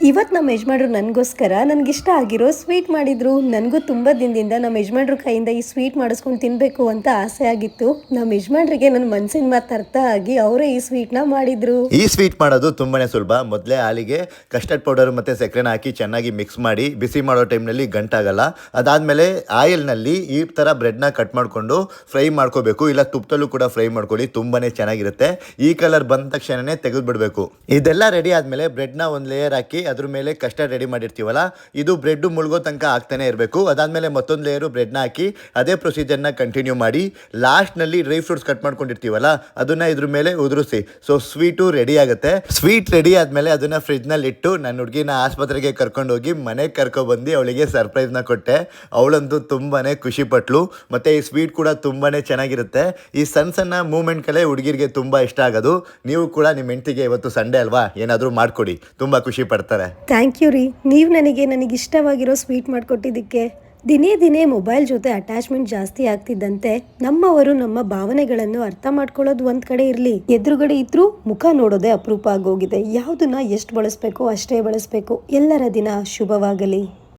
ಇವತ್ತು ನಮ್ಮ ಯಜಮಾನ್ರು ನನಗೋಸ್ಕರ ನನಗಿಷ್ಟ ಆಗಿರೋ ಸ್ವೀಟ್ ಮಾಡಿದ್ರು. ನನಗೂ ತುಂಬ ದಿನದಿಂದ ನಮ್ಮ ಯಜಮಾನ್ರ ಕೈಯಿಂದ ಈ ಸ್ವೀಟ್ ಮಾಡಿಸ್ಕೊಂಡು ತಿನ್ನಬೇಕು ಅಂತ ಆಸೆ ಆಗಿತ್ತು. ನಮ್ಮ ಯಜಮಾನ್ರಿಗೆ ನನ್ನ ಮನಸ್ಸಿನ ಮಾತು ಅರ್ಥ ಆಗಿ ಅವರೇ ಈ ಸ್ವೀಟ್ನ ಮಾಡಿದ್ರು. ಈ ಸ್ವೀಟ್ ಮಾಡೋದು ತುಂಬಾನೇ ಸುಲಭ. ಮೊದಲೇ ಹಾಲಿಗೆ ಕಸ್ಟರ್ಡ್ ಪೌಡರ್ ಮತ್ತು ಸಕ್ಕರೆನ ಹಾಕಿ ಚೆನ್ನಾಗಿ ಮಿಕ್ಸ್ ಮಾಡಿ ಬಿಸಿ ಮಾಡೋ ಟೈಮ್ನಲ್ಲಿ ಗಂಟಾಗಲ್ಲ. ಅದಾದಮೇಲೆ ಆಯಿಲ್ನಲ್ಲಿ ಈ ಥರ ಬ್ರೆಡ್ನ ಕಟ್ ಮಾಡಿಕೊಂಡು ಫ್ರೈ ಮಾಡ್ಕೋಬೇಕು. ಇಲ್ಲ ತುಪ್ಪದಲ್ಲೂ ಕೂಡ ಫ್ರೈ ಮಾಡ್ಕೊಳ್ಳಿ, ತುಂಬಾ ಚೆನ್ನಾಗಿರುತ್ತೆ. ಈ ಕಲರ್ ಬಂದ ತಕ್ಷಣವೇ ತೆಗೆದು ಬಿಡಬೇಕು. ಇದೆಲ್ಲ ರೆಡಿ ಆದಮೇಲೆ ಬ್ರೆಡ್ನ ಒಂದು ಲೇಯರ್ ಹಾಕಿ ಅದ್ರ ಮೇಲೆ ಕಸ್ಟರ್ಡ್ ರೆಡಿ ಮಾಡಿರ್ತೀವಲ್ಲ, ಇದು ಬ್ರೆಡ್ ಮುಳುಗೋ ತನಕ ಆಗ್ತಾನೆ ಇರಬೇಕು. ಅದಾದಮೇಲೆ ಮತ್ತೊಂದು ಲೇಯರು ಬ್ರೆಡ್ನ ಹಾಕಿ ಅದೇ ಪ್ರೊಸೀಜರ್ನ ಕಂಟಿನ್ಯೂ ಮಾಡಿ ಲಾಸ್ಟ್ನಲ್ಲಿ ಡ್ರೈ ಫ್ರೂಟ್ಸ್ ಕಟ್ ಮಾಡ್ಕೊಂಡಿರ್ತೀವಲ್ಲ ಅದನ್ನ ಇದ್ರ ಮೇಲೆ ಉದುರಿಸಿ. ಸೊ ಸ್ವೀಟು ರೆಡಿ ಆಗುತ್ತೆ. ಸ್ವೀಟ್ ರೆಡಿ ಆದಮೇಲೆ ಅದನ್ನ ಫ್ರಿಜ್ನಲ್ಲಿ ಇಟ್ಟು ನನ್ನ ಹುಡುಗಿನ ಆಸ್ಪತ್ರೆಗೆ ಕರ್ಕೊಂಡೋಗಿ ಮನೆಗೆ ಕರ್ಕೊಬಂದು ಅವಳಿಗೆ ಸರ್ಪ್ರೈಸ್ನ ಕೊಟ್ಟೆ. ಅವಳಂತೂ ತುಂಬಾನೇ ಖುಷಿ ಪಟ್ಲು. ಮತ್ತೆ ಈ ಸ್ವೀಟ್ ಕೂಡ ತುಂಬಾನೇ ಚೆನ್ನಾಗಿರುತ್ತೆ. ಈ ಸಣ್ಣ ಸಣ್ಣ ಮೂಮೆಂಟ್ಗಳೇ ಹುಡುಗಿರಿಗೆ ತುಂಬಾ ಇಷ್ಟ ಆಗೋದು. ನೀವು ಕೂಡ ನಿಮ್ಮ ಹೆಂಡತಿಗೆ ಇವತ್ತು ಸಂಡೇ ಅಲ್ವಾ, ಏನಾದರೂ ಮಾಡ್ಕೊಡಿ, ತುಂಬಾ ಖುಷಿ ಪಡ್ತಾರೆ. ಥ್ಯಾಂಕ್ ಯು ರೀ, ನೀವು ನನಗಿಷ್ಟವಾಗಿರೋ ಸ್ವೀಟ್ ಮಾಡಿಕೊಟ್ಟಿದ್ದಕ್ಕೆ. ದಿನೇ ದಿನೇ ಮೊಬೈಲ್ ಜೊತೆ ಅಟ್ಯಾಚ್ಮೆಂಟ್ ಜಾಸ್ತಿ ಆಗ್ತಿದ್ದಂತೆ ನಮ್ಮವರು ನಮ್ಮ ಭಾವನೆಗಳನ್ನು ಅರ್ಥ ಮಾಡ್ಕೊಳ್ಳೋದು ಒಂದ್ ಕಡೆ ಇರಲಿ, ಎದುರುಗಡೆ ಇದ್ರೂ ಮುಖ ನೋಡೋದೇ ಅಪರೂಪ ಆಗೋಗಿದೆ. ಯಾವುದನ್ನ ಎಷ್ಟು ಬಳಸಬೇಕೋ ಅಷ್ಟೇ ಬಳಸಬೇಕು. ಎಲ್ಲರ ದಿನ ಶುಭವಾಗಲಿ.